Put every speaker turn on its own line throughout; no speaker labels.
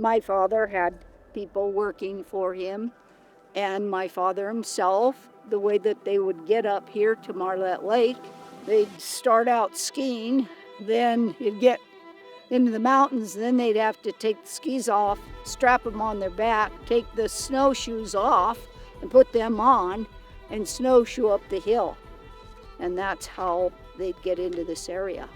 My father had people working for him, and my father himself, the way that they would get up here to Marlette Lake, they'd start out skiing, then you'd get into the mountains, and then they'd have to take the skis off, strap them on their back, take the snowshoes off and put them on and snowshoe up the hill. And that's how they'd get into this area.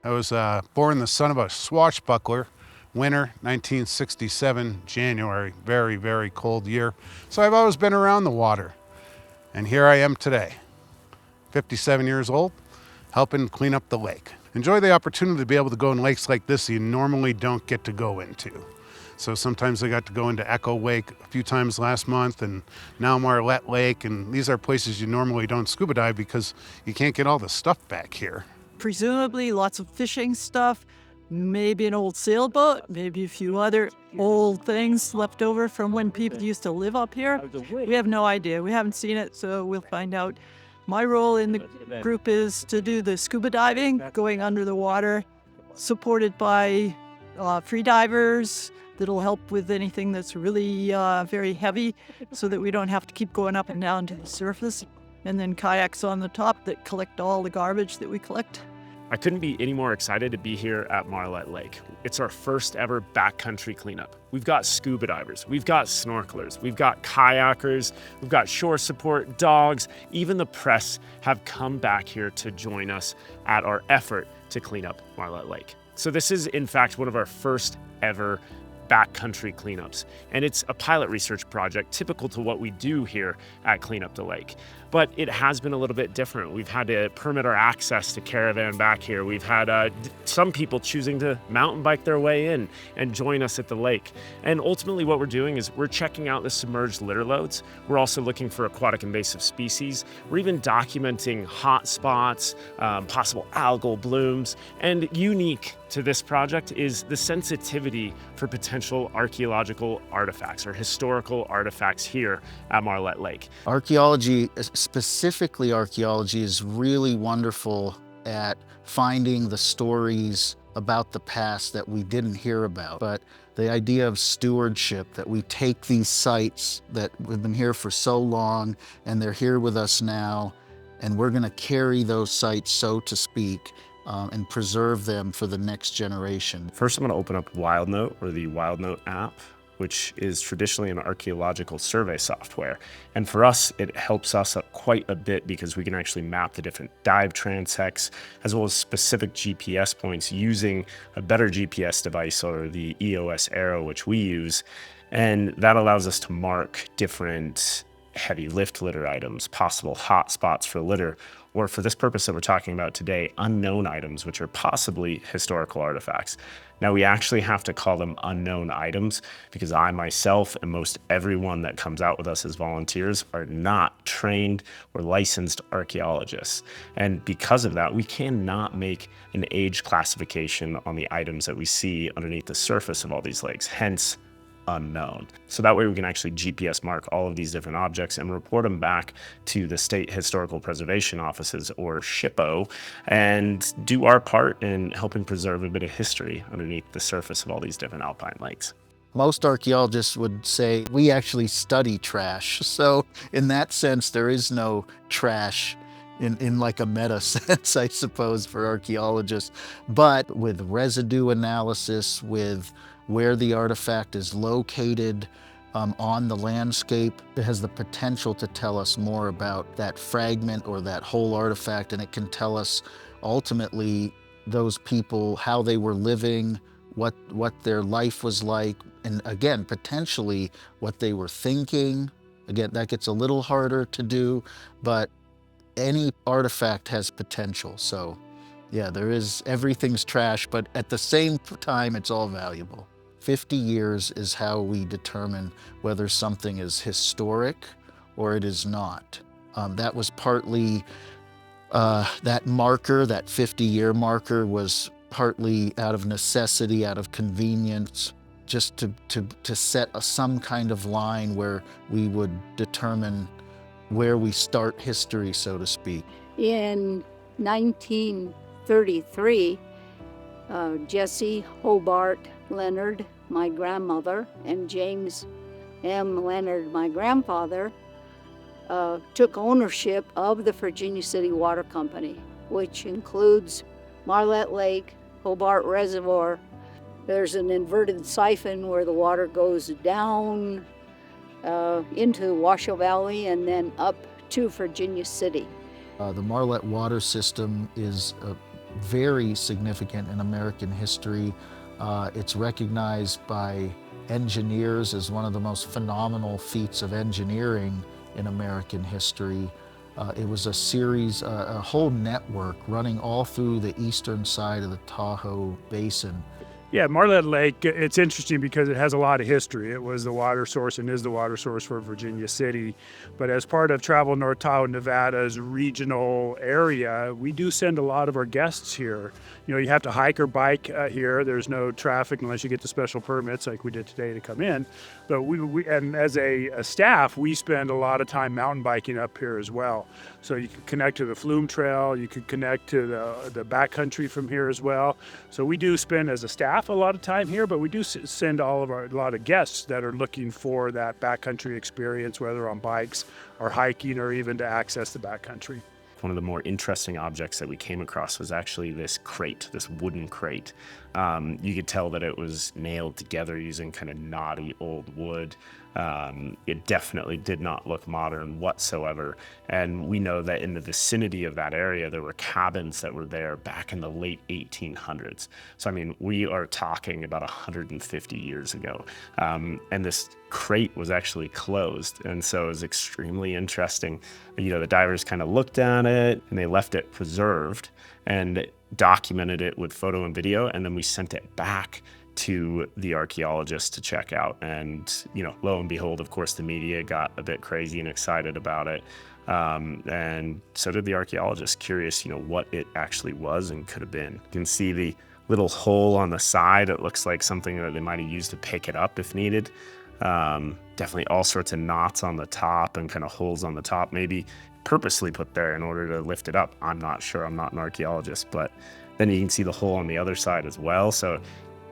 I was born the son of a swashbuckler, winter 1967, January, very, very cold year. So I've always been around the water. And here I am today, 57 years old, helping clean up the lake. Enjoy the opportunity to be able to go in lakes like this you normally don't get to go into. So sometimes I got to go into Echo Lake a few times last month, and now Marlette Lake, and these are places you normally don't scuba dive because you can't get all the stuff back here.
Presumably lots of fishing stuff, maybe an old sailboat, maybe a few other old things left over from when people used to live up here. We have no idea. We haven't seen it, so we'll find out. My role in the group is to do the scuba diving, going under the water, supported by free divers that'll help with anything that's really very heavy so that we don't have to keep going up and down to the surface. And then kayaks on the top that collect all the garbage that we collect.
I couldn't be any more excited to be here at Marlette Lake. It's our first ever backcountry cleanup. We've got scuba divers, we've got snorkelers, we've got kayakers, we've got shore support, dogs, even the press have come back here to join us at our effort to clean up Marlette Lake. So this is in fact one of our first ever backcountry cleanups, and it's a pilot research project typical to what we do here at Clean Up the Lake. But it has been a little bit different. We've had to permit our access to caravan back here. We've had some people choosing to mountain bike their way in and join us at the lake. And ultimately what we're doing is we're checking out the submerged litter loads. We're also looking for aquatic invasive species. We're even documenting hot spots, possible algal blooms, and unique to this project is the sensitivity for potential archaeological artifacts or historical artifacts here at Marlette Lake.
Archaeology, specifically archaeology, is really wonderful at finding the stories about the past that we didn't hear about. But the idea of stewardship, that we take these sites that have been here for so long and they're here with us now, and we're gonna carry those sites, so to speak, and preserve them for the next generation.
First, I'm going to open up WildNote, or the WildNote app, which is traditionally an archaeological survey software. And for us, it helps us quite a bit because we can actually map the different dive transects as well as specific GPS points using a better GPS device, or the EOS Arrow, which we use. And that allows us to mark different heavy lift litter items, possible hot spots for litter, or for this purpose that we're talking about today, unknown items, which are possibly historical artifacts. Now, we actually have to call them unknown items because I myself and most everyone that comes out with us as volunteers are not trained or licensed archaeologists. And because of that, we cannot make an age classification on the items that we see underneath the surface of all these lakes, hence unknown. So that way we can actually GPS mark all of these different objects and report them back to the state historical preservation offices, or SHPO, and do our part in helping preserve a bit of history underneath the surface of all these different alpine lakes.
Most archaeologists would say we actually study trash. So in that sense, there is no trash in like a meta sense, I suppose, for archaeologists. But with residue analysis, with where the artifact is located on the landscape, it has the potential to tell us more about that fragment or that whole artifact, and it can tell us ultimately those people, how they were living, what their life was like, and again, potentially what they were thinking. Again, that gets a little harder to do, but any artifact has potential. So yeah, everything's trash, but at the same time, it's all valuable. 50 years is how we determine whether something is historic or it is not. That was partly, that marker, that 50-year marker, was partly out of necessity, out of convenience, just to set some kind of line where we would determine where we start history, so to speak.
In 1933, Jessie Hobart Leonard, my grandmother, and James M. Leonard, my grandfather, took ownership of the Virginia City Water Company, which includes Marlette Lake, Hobart Reservoir. There's an inverted siphon where the water goes down into Washoe Valley and then up to Virginia City.
The Marlette water system is very significant in American history. It's recognized by engineers as one of the most phenomenal feats of engineering in American history. It was a series, a whole network running all through the eastern side of the Tahoe Basin.
Yeah, Marlette Lake, it's interesting because it has a lot of history. It was the water source and is the water source for Virginia City. But as part of Travel North Tahoe, Nevada's regional area, we do send a lot of our guests here. You know, you have to hike or bike here. There's no traffic unless you get the special permits like we did today to come in. But and as a staff, we spend a lot of time mountain biking up here as well. So you can connect to the Flume Trail, you can connect to the Backcountry from here as well. So we do spend as a staff a lot of time here, but we do send a lot of guests that are looking for that backcountry experience, whether on bikes or hiking or even to access the backcountry.
One of the more interesting objects that we came across was actually this crate, this wooden crate. You could tell that it was nailed together using kind of knotty old wood. It definitely did not look modern whatsoever. And we know that in the vicinity of that area, there were cabins that were there back in the late 1800s. So, I mean, we are talking about 150 years ago. And this crate was actually closed. And so it was extremely interesting. You know, the divers kind of looked at it and they left it preserved and documented it with photo and video. And then we sent it back to the archaeologist to check out. And, you know, lo and behold, of course, the media got a bit crazy and excited about it. And so did the archaeologist, curious, you know, what it actually was and could have been. You can see the little hole on the side. It looks like something that they might have used to pick it up if needed. Definitely all sorts of knots on the top and kind of holes on the top, maybe purposely put there in order to lift it up. I'm not sure, I'm not an archaeologist, but then you can see the hole on the other side as well. So,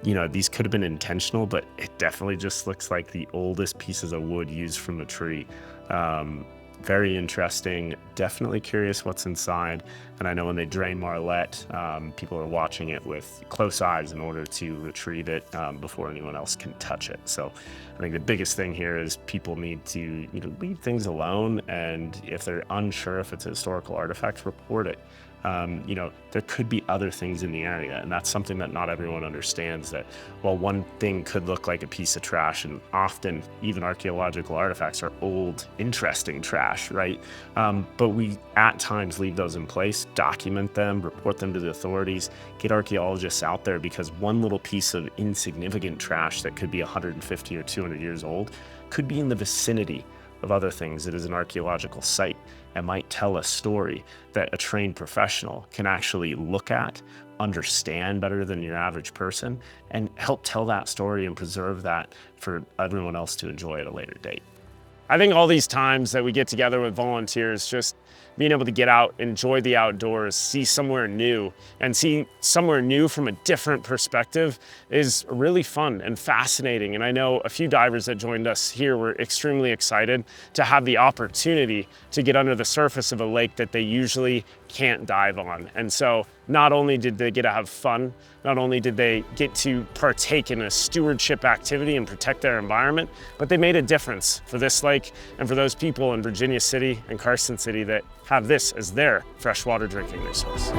you know, these could have been intentional, but it definitely just looks like the oldest pieces of wood used from a tree. Very interesting, definitely curious what's inside. And I know when they drain Marlette, people are watching it with close eyes in order to retrieve it before anyone else can touch it. So I think the biggest thing here is people need to, you know, leave things alone. And if they're unsure if it's a historical artifact, report it. You know, there could be other things in the area, and that's something that not everyone understands, that while one thing could look like a piece of trash, and often even archaeological artifacts are old, interesting trash, right? But we at times leave those in place, document them, report them to the authorities, get archaeologists out there, because one little piece of insignificant trash that could be 150 or 200 years old could be in the vicinity of other things. It is an archaeological site and might tell a story that a trained professional can actually look at, understand better than your average person, and help tell that story and preserve that for everyone else to enjoy at a later date. I think all these times that we get together with volunteers, just being able to get out, enjoy the outdoors, see somewhere new, and see somewhere new from a different perspective is really fun and fascinating. And I know a few divers that joined us here were extremely excited to have the opportunity to get under the surface of a lake that they usually can't dive on. And so not only did they get to have fun, not only did they get to partake in a stewardship activity and protect their environment, but they made a difference for this lake and for those people in Virginia City and Carson City that have this as their freshwater drinking resource.